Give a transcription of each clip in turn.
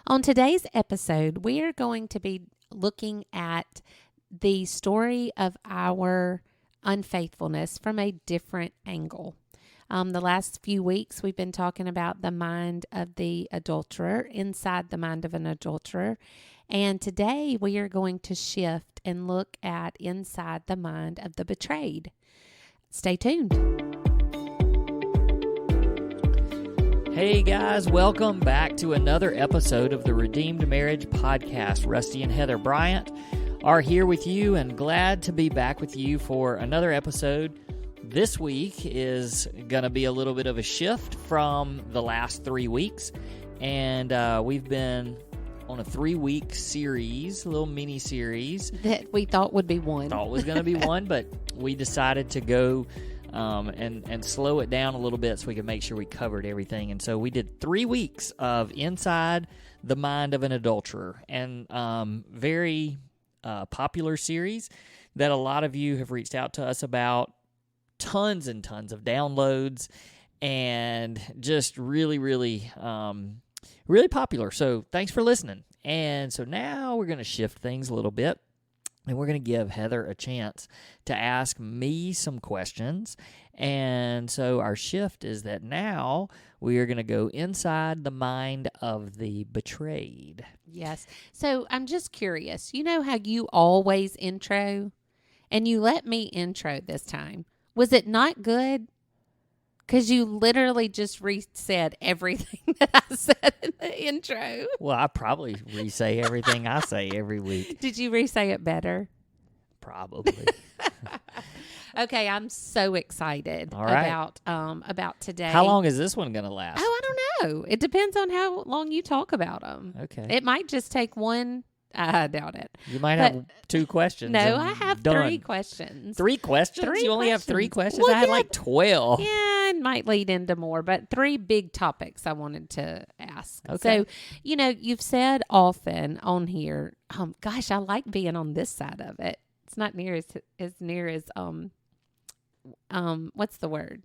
On today's episode, we are going to be looking at the story of our unfaithfulness from a different angle. The last few weeks, we've been talking about the mind of the adulterer, inside the mind of an adulterer. And today, we are going to shift and look at inside the mind of the betrayed. Stay tuned. Hey guys, welcome back to another episode of the Redeemed Marriage Podcast. Rusty and Heather Bryant are here with you and glad to be back with you for another episode. This week is going to be a little bit of a shift from the last 3 weeks, and we've been on a 3-week series, a little mini-series. That we thought would be one. Thought was going to be one, but we decided to go and slow it down a little bit so we could make sure we covered everything. And so we did 3 weeks of Inside the Mind of an Adulterer, and very popular series that a lot of you have reached out to us about. Tons and tons of downloads, and just really popular. So thanks for listening. And so now we're going to shift things a little bit, and we're going to give Heather a chance to ask me some questions. And so our shift is that now we are going to go inside the mind of the betrayed. Yes. So I'm just curious. You know how you always intro, and you let me intro this time. Was it not good? Because you literally just said everything that I said in the intro. Well, I probably re-say everything I say every week. Did you re-say it better? Probably. Okay, I'm so excited All right. about today. How long is this one going to last? Oh, I don't know. It depends on how long you talk about them. Okay. It might just take one. I doubt it. You might have 2 questions. No, I have done. 3 questions. 3 questions? Three You only have 3 questions. questions? Well, I had yeah. like 12. Yeah, it might lead into more, but 3 big topics I wanted to ask. Okay. So, you've said often on here, gosh, I like being on this side of it. It's not near as near as what's the word?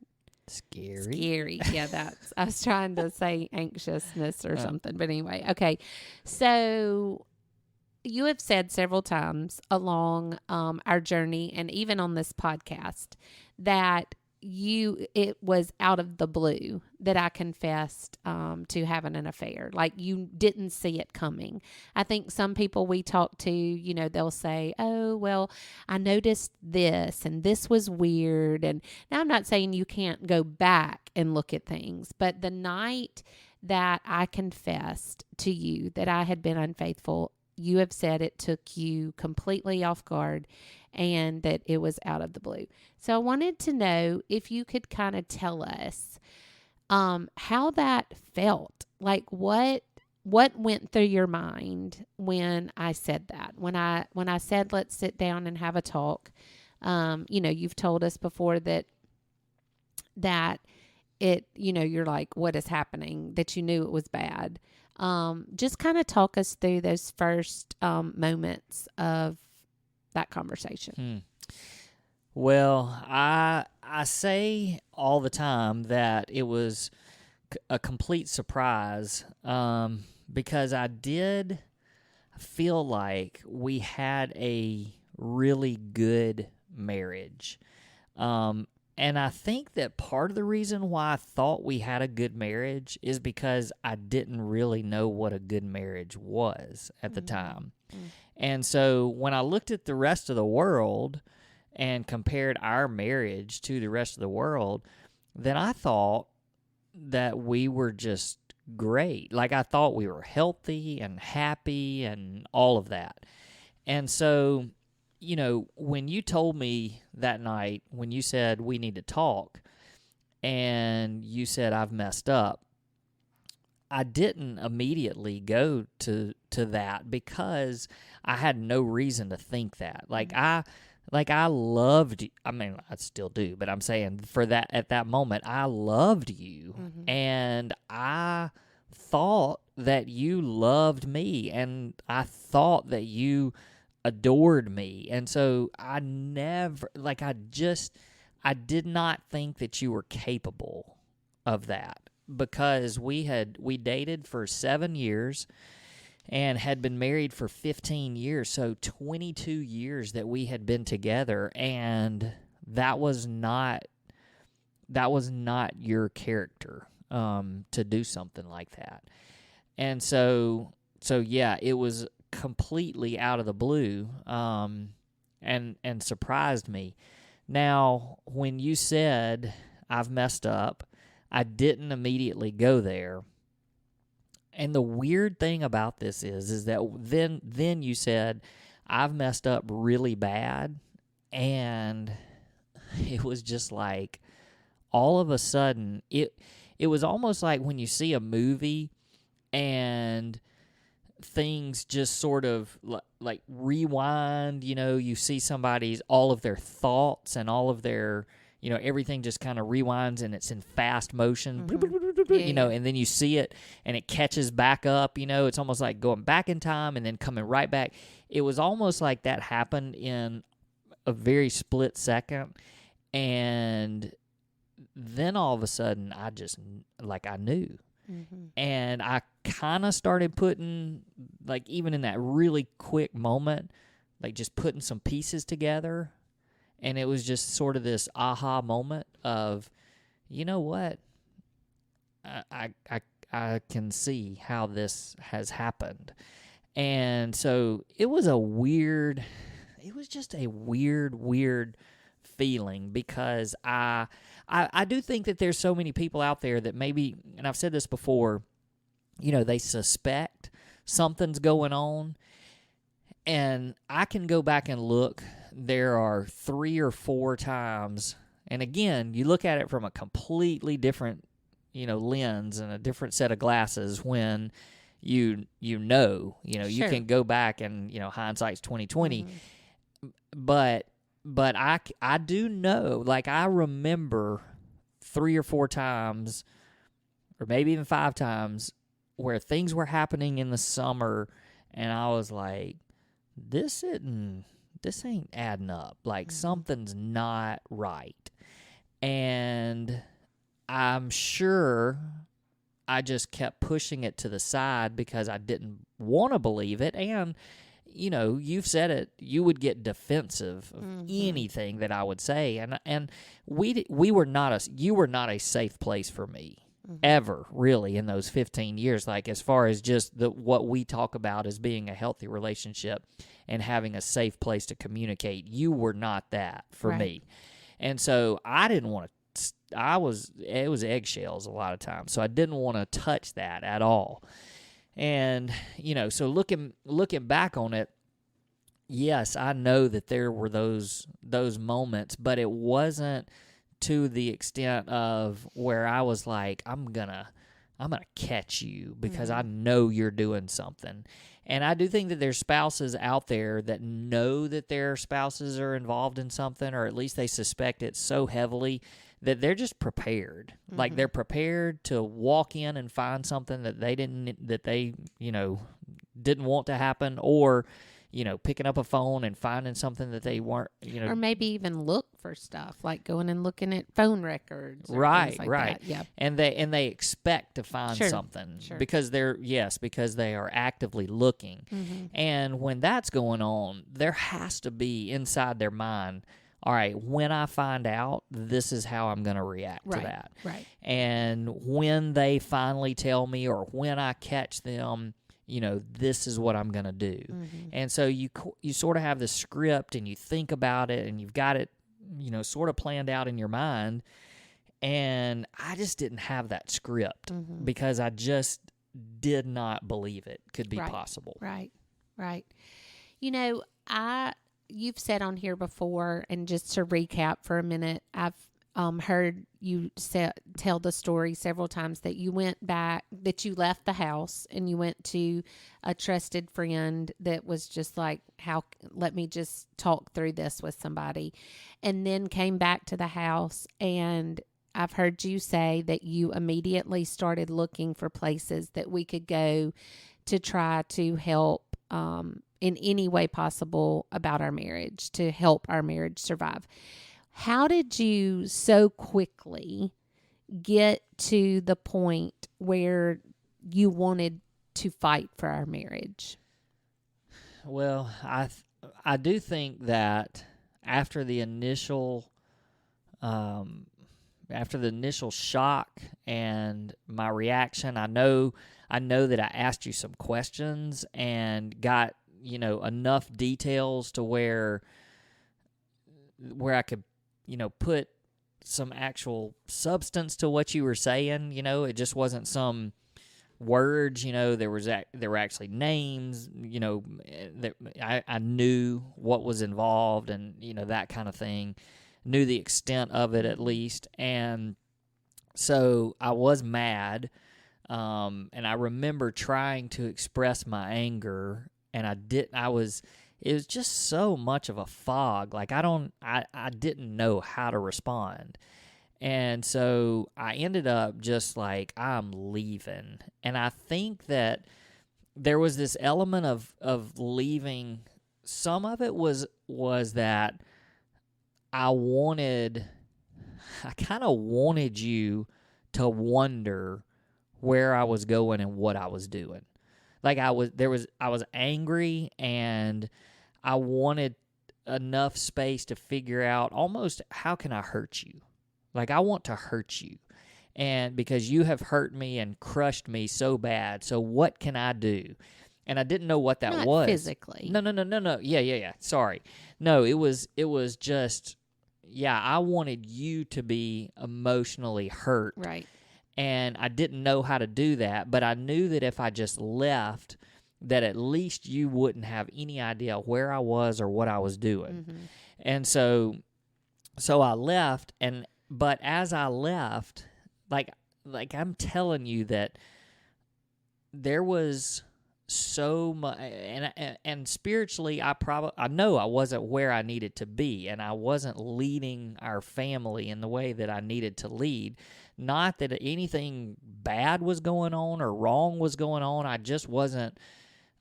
Scary. Yeah, I was trying to say anxiousness or something, but anyway, okay. So you have said several times along our journey, and even on this podcast, that it was out of the blue that I confessed to having an affair. Like, you didn't see it coming. I think some people we talk to, they'll say, oh, well, I noticed this and this was weird. And now I'm not saying you can't go back and look at things, but the night that I confessed to you that I had been unfaithful, you have said it took you completely off guard and that it was out of the blue. So I wanted to know if you could kind of tell us how that felt. Like, what went through your mind when I said that? When I said, let's sit down and have a talk. You've told us before that it, you're like, what is happening? That you knew it was bad. Just kind of talk us through those first moments of that conversation. Well, I say all the time that it was a complete surprise because I did feel like we had a really good marriage. And I think that part of the reason why I thought we had a good marriage is because I didn't really know what a good marriage was at the time. And so when I looked at the rest of the world and compared our marriage to the rest of the world, then I thought that we were just great. Like, I thought we were healthy and happy and all of that. And so, when you told me that night, when you said we need to talk, and you said I've messed up, I didn't immediately go to that because I had no reason to think that. I loved you. I mean, I still do, but I'm saying at that moment, I loved you, and I thought that you loved me, and I thought that you adored me. And so I did not think that you were capable of that, because we dated for 7 years, and had been married for 15 years. So 22 years that we had been together, and that was not your character to do something like that. And so yeah, it was completely out of the blue, and surprised me. Now, when you said I've messed up, I didn't immediately go there. And the weird thing about this is that then you said I've messed up really bad, and it was just like all of a sudden it was almost like when you see a movie and things just sort of like rewind, you see somebody's, all of their thoughts and all of their, everything just kind of rewinds and it's in fast motion, and then you see it and it catches back up, it's almost like going back in time and then coming right back. It was almost like that happened in a very split second. And then all of a sudden I just, I knew. Mm-hmm. And I kind of started putting, even in that really quick moment, just putting some pieces together. And it was just sort of this aha moment of, you know what? I can see how this has happened. And so it was just a weird feeling, because I do think that there's so many people out there that maybe, and I've said this before, they suspect something's going on. And I can go back and look. There are 3 or 4 times, and again, you look at it from a completely different, lens and a different set of glasses when you Sure. You can go back and, hindsight's 20/20. Mm-hmm. But I do know, I remember 3 or 4 times, or maybe even 5 times, where things were happening in the summer, and I was like, this ain't adding up. Mm-hmm. Something's not right. And I'm sure I just kept pushing it to the side because I didn't want to believe it. And you've said it, you would get defensive of anything that I would say. And you were not a safe place for me ever, really, in those 15 years. As far as just what we talk about as being a healthy relationship and having a safe place to communicate, you were not that for me. And so I didn't want to, it was eggshells a lot of times. So I didn't want to touch that at all. And, so looking back on it, yes, I know that there were those moments, but it wasn't to the extent of where I was like, I'm gonna catch you because I know you're doing something. And I do think that there's spouses out there that know that their spouses are involved in something, or at least they suspect it so heavily that they're just prepared. They're prepared to walk in and find something that they didn't want to happen, or picking up a phone and finding something that they weren't, or maybe even look for stuff, like going and looking at phone records, or right, things like right. that. Yeah, and they expect to find something because they are actively looking, and when that's going on, there has to be inside their mind, all right, when I find out, this is how I'm going to react to that. Right. And when they finally tell me, or when I catch them, this is what I'm going to do. And so you sort of have the script, and you think about it, and you've got it, sort of planned out in your mind. And I just didn't have that script because I just did not believe it could be possible. Right. You've said on here before, and just to recap for a minute, I've heard you tell the story several times that you left the house and you went to a trusted friend that was just like, let me just talk through this with somebody, and then came back to the house. And I've heard you say that you immediately started looking for places that we could go to try to help in any way possible about our marriage, to help our marriage survive. How did you so quickly get to the point where you wanted to fight for our marriage? Well, I do think that after the initial shock and my reaction, I know that I asked you some questions and got, enough details to where I could, put some actual substance to what you were saying. It just wasn't some words. There were actually names. That I knew what was involved, and that kind of thing. Knew the extent of it at least, and so I was mad. And I remember trying to express my anger, and I didn't. It was just so much of a fog. Like I didn't know how to respond. And so I ended up just like, I'm leaving. And I think that there was this element of leaving. Some of it was that I kind of wanted you to wonder where I was going and what I was doing. Like I was angry, and I wanted enough space to figure out almost, how can I hurt you? Like, I want to hurt you. And because you have hurt me and crushed me so bad, so what can I do? And I didn't know what that Not was. physically. No. Yeah. Sorry. No, it was just, I wanted you to be emotionally hurt. Right. And I didn't know how to do that, but I knew that if I just left, that at least you wouldn't have any idea where I was or what I was doing. Mm-hmm. And so I left, but as I left, like I'm telling you that there was so much, and spiritually, I know I wasn't where I needed to be, and I wasn't leading our family in the way that I needed to lead. Not that anything bad was going on or wrong was going on. I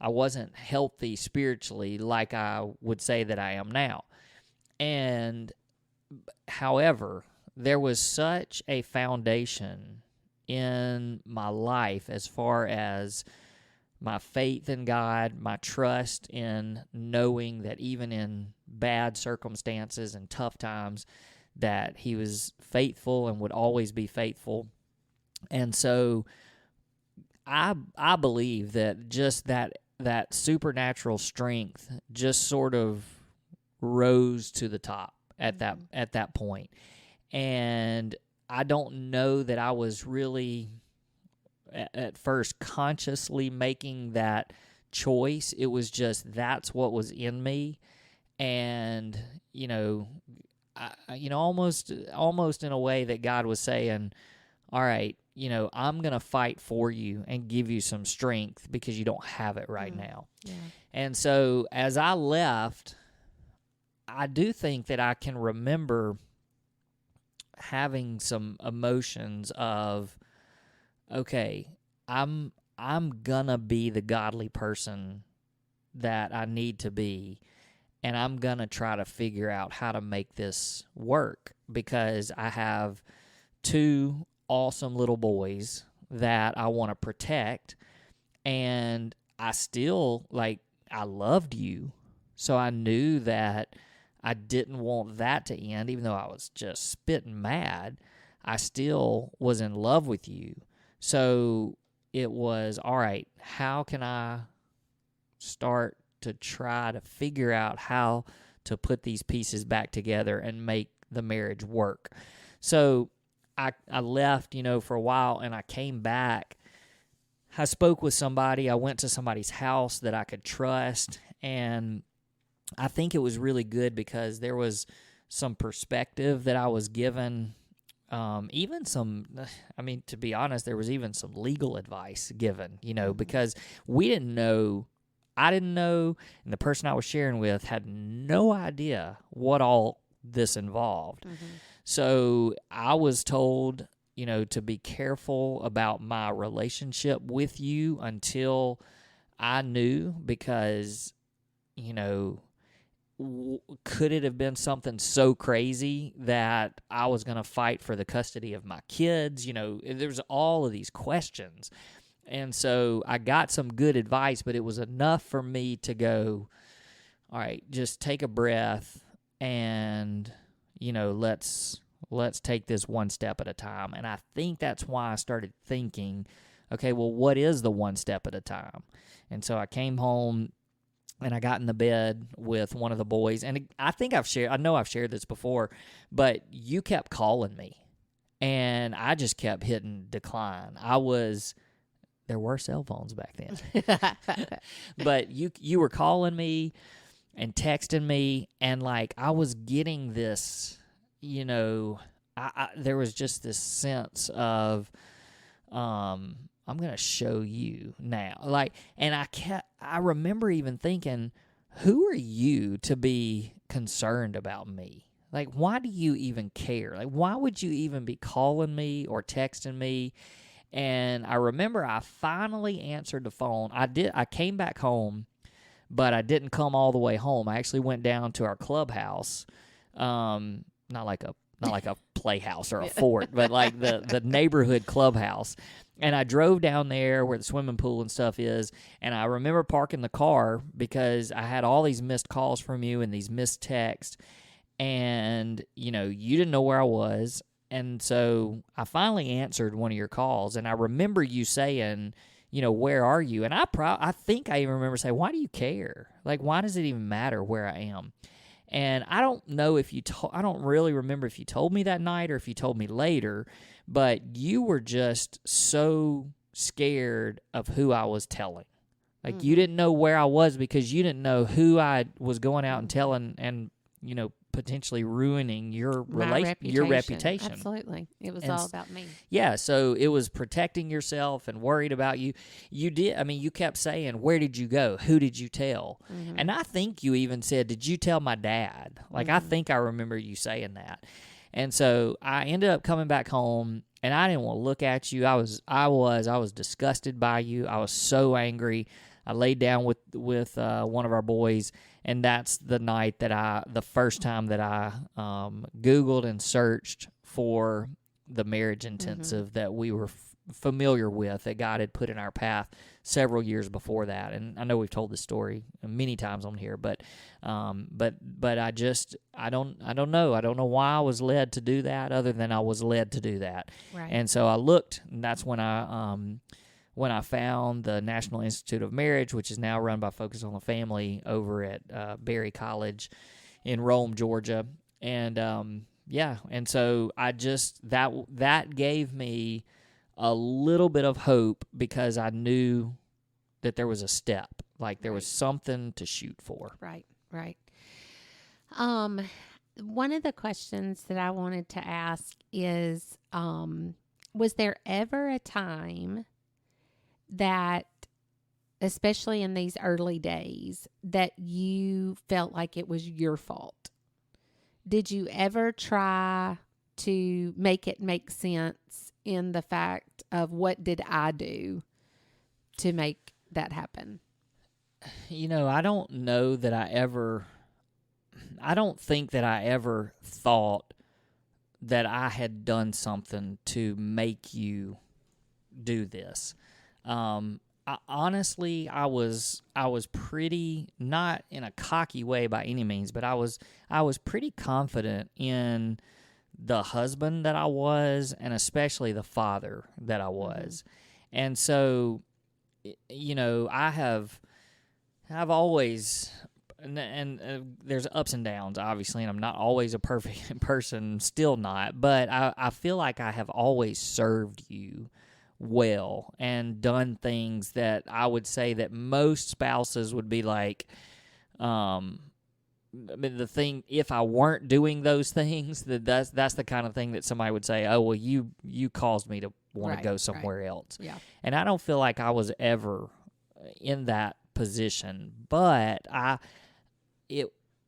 wasn't healthy spiritually like I would say that I am now. And however, there was such a foundation in my life as far as my faith in God, my trust in knowing that even in bad circumstances and tough times, that He was faithful and would always be faithful. And so I believe that just that supernatural strength just sort of rose to the top at that point. And I don't know that I was really at first consciously making that choice. It was just, that's what was in me. And, almost in a way that God was saying, all right, I'm going to fight for you and give you some strength because you don't have it right now. Yeah. And so as I left, I do think that I can remember having some emotions of, okay, I'm gonna be the godly person that I need to be, and I'm gonna try to figure out how to make this work, because I have two awesome little boys that I want to protect, and I still, I loved you, so I knew that I didn't want that to end. Even though I was just spitting mad, I still was in love with you. So it was, all right, how can I start to try to figure out how to put these pieces back together and make the marriage work? So I left, for a while, and I came back. I spoke with somebody. I went to somebody's house that I could trust, and I think it was really good because there was some perspective that I was given. Even some, to be honest, there was even some legal advice given, because we didn't know, I didn't know, and the person I was sharing with had no idea what all this involved. Mm-hmm. So I was told, to be careful about my relationship with you until I knew, because, could it have been something so crazy that I was going to fight for the custody of my kids? There's all of these questions. And so I got some good advice, but it was enough for me to go, all right, just take a breath and, let's take this one step at a time. And I think that's why I started thinking, okay, well, what is the one step at a time? And so I came home and I got in the bed with one of the boys. And I know I've shared this before, but you kept calling me and I just kept hitting decline. There were cell phones back then, but you were calling me and texting me, and like I was getting this, there was just this sense of, I'm gonna show you now, and I remember even thinking, who are you to be concerned about me? Like, why do you even care? Like, why would you even be calling me or texting me? And I remember I finally answered the phone. I came back home, but I didn't come all the way home. I actually went down to our clubhouse, not like a playhouse or a fort, but like the neighborhood clubhouse. And I drove down there where the swimming pool and stuff is, and I remember parking the car because I had all these missed calls from you and these missed texts, and you didn't know where I was. And so I finally answered one of your calls, and I remember you saying, where are you? And I think I even remember saying, why do you care? Like, why does it even matter where I am? And I don't know if I don't really remember if you told me that night or if you told me later, but you were just so scared of who I was telling. Like, you didn't know where I was because you didn't know who I was going out and telling and, potentially ruining your reputation. Absolutely. It was all about me. Yeah, so it was protecting yourself and worried about you. You kept saying, where did you go? Who did you tell? Mm-hmm. And I think you even said, did you tell my dad? Like, I think I remember you saying that. And so I ended up coming back home, and I didn't want to look at you. I was disgusted by you. I was so angry. I laid down with one of our boys, and that's the first time that I Googled and searched for the marriage intensive that we were familiar with, that God had put in our path several years before that. And I know we've told this story many times on here, but I don't know why I was led to do that, other than I was led to do that. Right. And so I looked, and that's when I found the National Institute of Marriage, which is now run by Focus on the Family over at Berry College in Rome, Georgia. And and so I just that gave me a little bit of hope, because I knew that there was a step, like there was something to shoot for. Right. One of the questions that I wanted to ask is, was there ever a time that, especially in these early days, that you felt like it was your fault? Did you ever try to make it make sense in the fact of, what did I do to make that happen? I don't know that I don't think that I ever thought that I had done something to make you do this. Honestly, I was pretty, not in a cocky way by any means, but I was pretty confident in the husband that I was, and especially the father that I was. Mm-hmm. And so, I've always, and there's ups and downs, obviously, and I'm not always a perfect person, still not, but I feel like I have always served you well and done things that I would say that most spouses would be like, the thing, if I weren't doing those things, that's the kind of thing that somebody would say, oh, well, you caused me to want to go somewhere else. Yeah. And I don't feel like I was ever in that position, but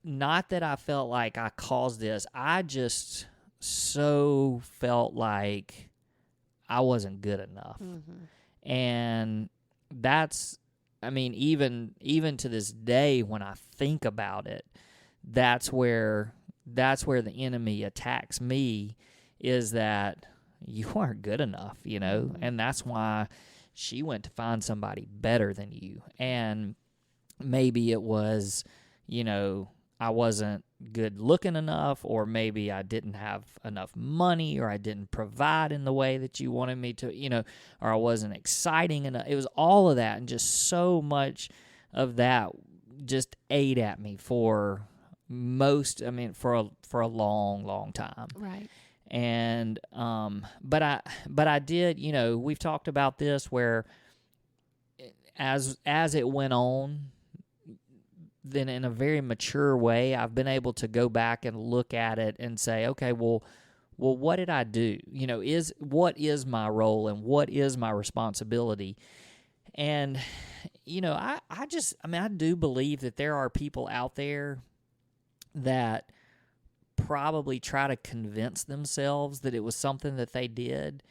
not that I felt like I caused this. I just so felt like I wasn't good enough. Mm-hmm. And that's, even to this day, when I think about it, that's where the enemy attacks me, is that you aren't good enough, mm-hmm. And that's why she went to find somebody better than you. And maybe it was, I wasn't good looking enough, or maybe I didn't have enough money, or I didn't provide in the way that you wanted me to, or I wasn't exciting enough. It was all of that, and just so much of that just ate at me for for a long, long time. Right. And but I did, we've talked about this, where as it went on, then in a very mature way, I've been able to go back and look at it and say, okay, well, what did I do? What is my role and what is my responsibility? And, I do believe that there are people out there that probably try to convince themselves that it was something that they did.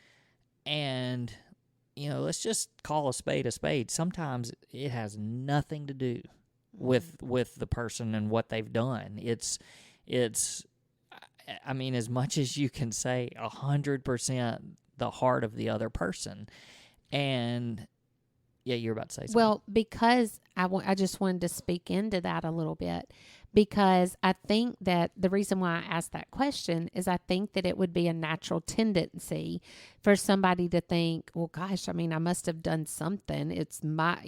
And, let's just call a spade a spade. Sometimes it has nothing to do with the person and what they've done. It's as much as you can say 100% the heart of the other person. And yeah, you're about to say something. Well, because I just wanted to speak into that a little bit, because I think that the reason why I asked that question is I think that it would be a natural tendency for somebody to think, well, gosh, I must have done something. It's my,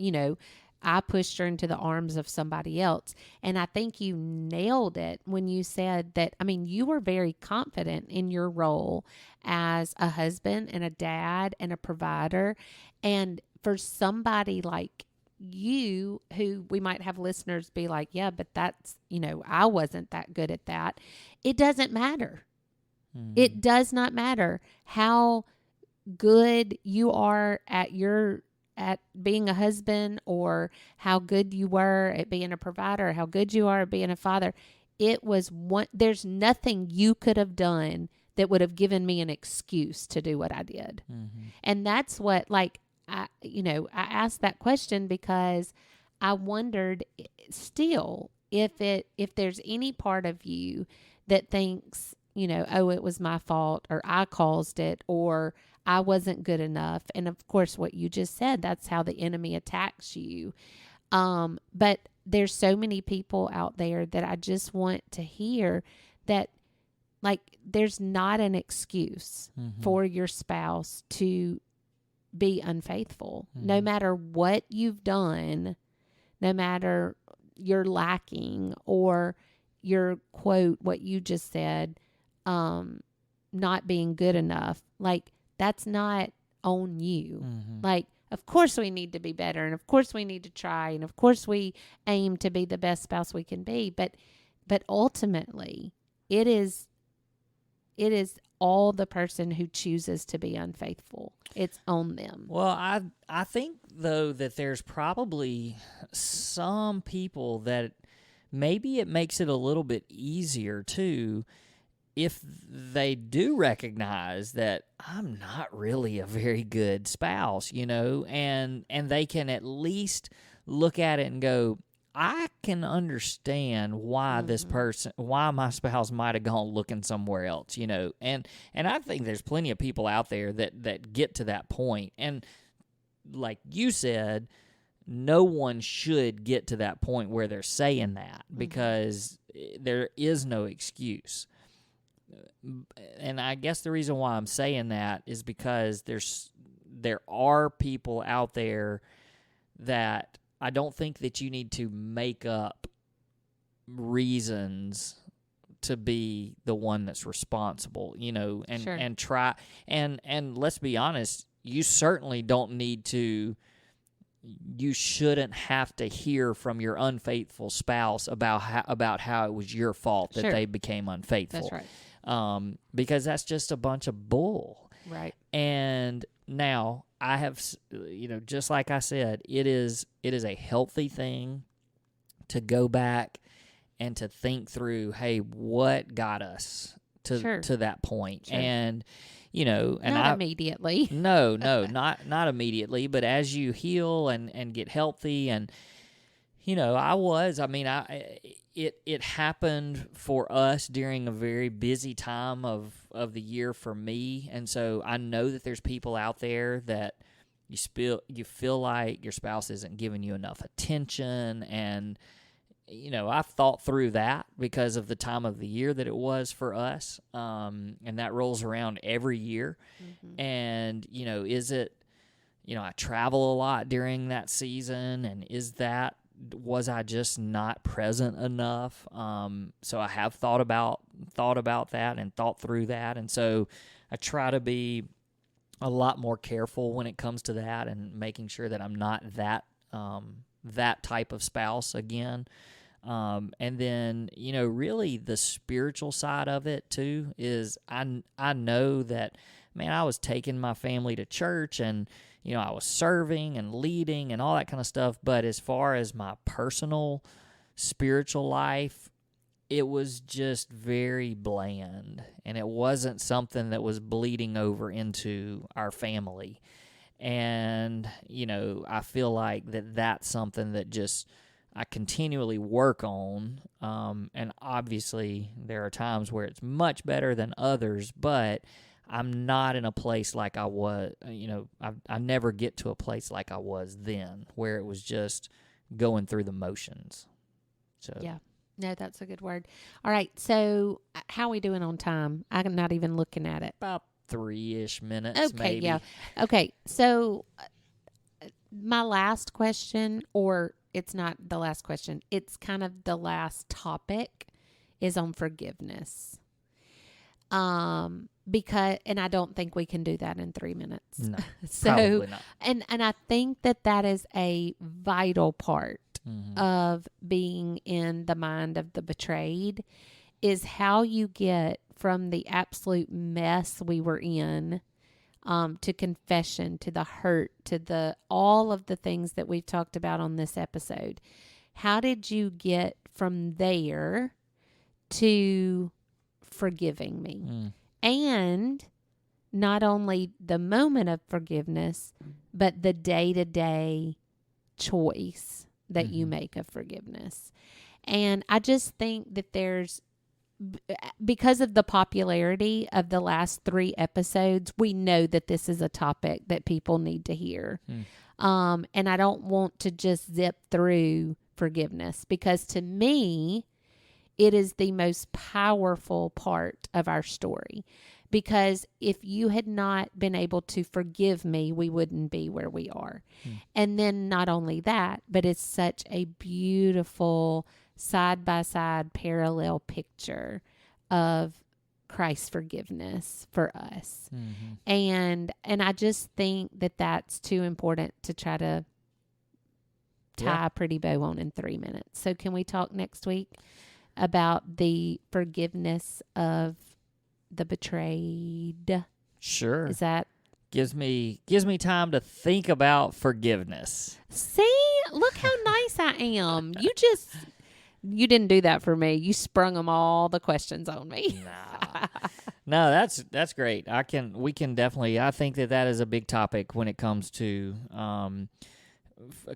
I pushed her into the arms of somebody else. And I think you nailed it when you said that, you were very confident in your role as a husband and a dad and a provider. And for somebody like you, who we might have listeners be like, yeah, but that's, I wasn't that good at that. It doesn't matter. Mm-hmm. It does not matter how good you are at being a husband, or how good you were at being a provider, or how good you are at being a father. There's nothing you could have done that would have given me an excuse to do what I did. Mm-hmm. And that's what, I asked that question because I wondered still if there's any part of you that thinks, oh, it was my fault, or I caused it, or I wasn't good enough. And of course, what you just said, that's how the enemy attacks you. But there's so many people out there that I just want to hear that, there's not an excuse mm-hmm. for your spouse to be unfaithful. Mm-hmm. No matter what you've done, no matter you're lacking, or your quote, what you just said, not being good enough, that's not on you. Mm-hmm. Of course we need to be better, and of course we need to try, and of course we aim to be the best spouse we can be, but ultimately it is all the person who chooses to be unfaithful. It's on them. Well, I think, though, that there's probably some people that maybe it makes it a little bit easier, too, if they do recognize that I'm not really a very good spouse, and they can at least look at it and go, I can understand why mm-hmm. why my spouse might have gone looking somewhere else, and I think there's plenty of people out there that get to that point. And like you said, no one should get to that point where they're saying that, because mm-hmm. there is no excuse. And I guess the reason why I'm saying that is because there are people out there that I don't think that you need to make up reasons to be the one that's responsible, and sure. and try and let's be honest, you certainly don't need to. You shouldn't have to hear from your unfaithful spouse about how it was your fault that sure. they became unfaithful. That's right. Because that's just a bunch of bull. Right. And now I have, just like I said, it is a healthy thing to go back and to think through, hey, what got us to sure. to that point? Sure. And and not immediately. No, not immediately, but as you heal and get healthy, and it happened for us during a very busy time of the year for me, and so I know that there's people out there that you feel like your spouse isn't giving you enough attention. And I've thought through that because of the time of the year that it was for us, and that rolls around every year. And is it, I travel a lot during that season, and was I just not present enough? So I have thought about that and thought through that, and so I try to be a lot more careful when it comes to that, and making sure that I'm not that type of spouse again. And then, really the spiritual side of it too is I know that, man, I was taking my family to church, and, I was serving and leading and all that kind of stuff. But as far as my personal spiritual life, it was just very bland, and it wasn't something that was bleeding over into our family. And, I feel like that's something that just I continually work on. And obviously there are times where it's much better than others, but I'm not in a place like I was, I never get to a place like I was then, where it was just going through the motions. So yeah. No, that's a good word. All right. So how are we doing on time? I'm not even looking at it. About 3-ish minutes, okay, maybe. Yeah. Okay. So my last question, or it's not the last question, it's kind of the last topic, is on forgiveness. Because, and I don't think we can do that in 3 minutes. No, so, probably not. And I think that is a vital part of being in the mind of the betrayed, is how you get from the absolute mess we were in, to confession, to the hurt, to all of the things that we've talked about on this episode. How did you get from there to forgiving me? And not only the moment of forgiveness, but the day-to-day choice that you make of forgiveness. And I just think that because of the popularity of the last 3 episodes, we know that this is a topic that people need to hear. And I don't want to just zip through forgiveness, because to me, it is the most powerful part of our story. Because if you had not been able to forgive me, we wouldn't be where we are. And then not only that, but it's such a beautiful side-by-side parallel picture of Christ's forgiveness for us. And I just think that that's too important to try to tie a pretty bow on in 3 minutes. So can we talk next week about the forgiveness of the betrayed? Sure. Is that gives me time to think about forgiveness. See, look how nice I am. You didn't do that for me. You sprung them all the questions on me. No, that's great. We can definitely. I think that is a big topic when it comes to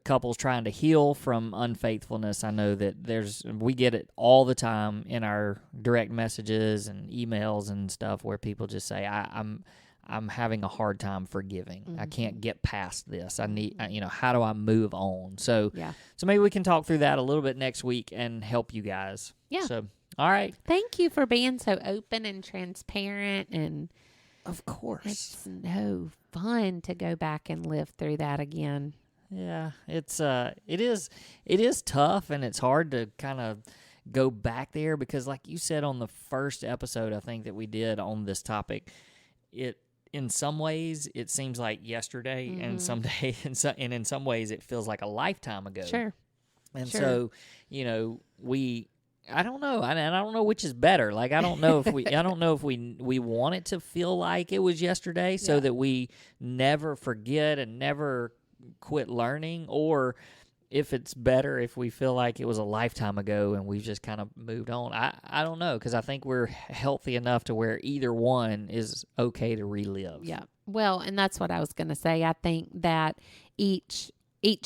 couples trying to heal from unfaithfulness. I know that we get it all the time in our direct messages and emails and stuff, where people just say, I'm having a hard time forgiving. I can't get past this. I need, how do I move on? So maybe we can talk through that a little bit next week and help you guys. Yeah. So, all right. Thank you for being so open and transparent, and of course, it's no fun to go back and live through that again. Yeah, it is tough, and it's hard to kind of go back there, because like you said on the first episode, I think that we did on this topic, in some ways it seems like yesterday, and in some ways it feels like a lifetime ago. Sure. And so, I don't know. I don't know which is better. Like, I don't know if we want it to feel like it was yesterday, so that we never forget and never quit learning, or if it's better if we feel like it was a lifetime ago and we've just kind of moved on. I don't know, because I think we're healthy enough to where either one is okay to relive. Yeah. Well, and that's what I was going to say. I think that each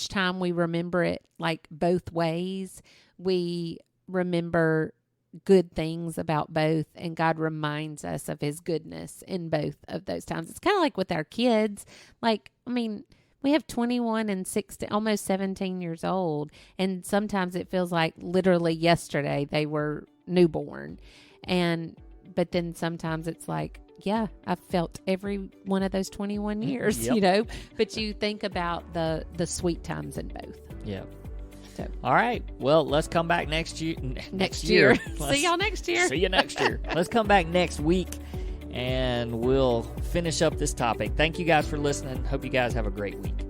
time we remember it, like both ways, we remember good things about both, and God reminds us of his goodness in both of those times. It's kind of like with our kids. Like, I mean, We have 21 and 16, almost 17 years old. And sometimes it feels like literally yesterday they were newborn. But then sometimes it's like, yeah, I've felt every one of those 21 years, Yep. you know, but you think about the sweet times in both. Yeah. So. All right. Well, let's come back next year. Next year. See y'all next year. See you next year. Let's come back next week and we'll finish up this topic. Thank you guys for listening. Hope you guys have a great week.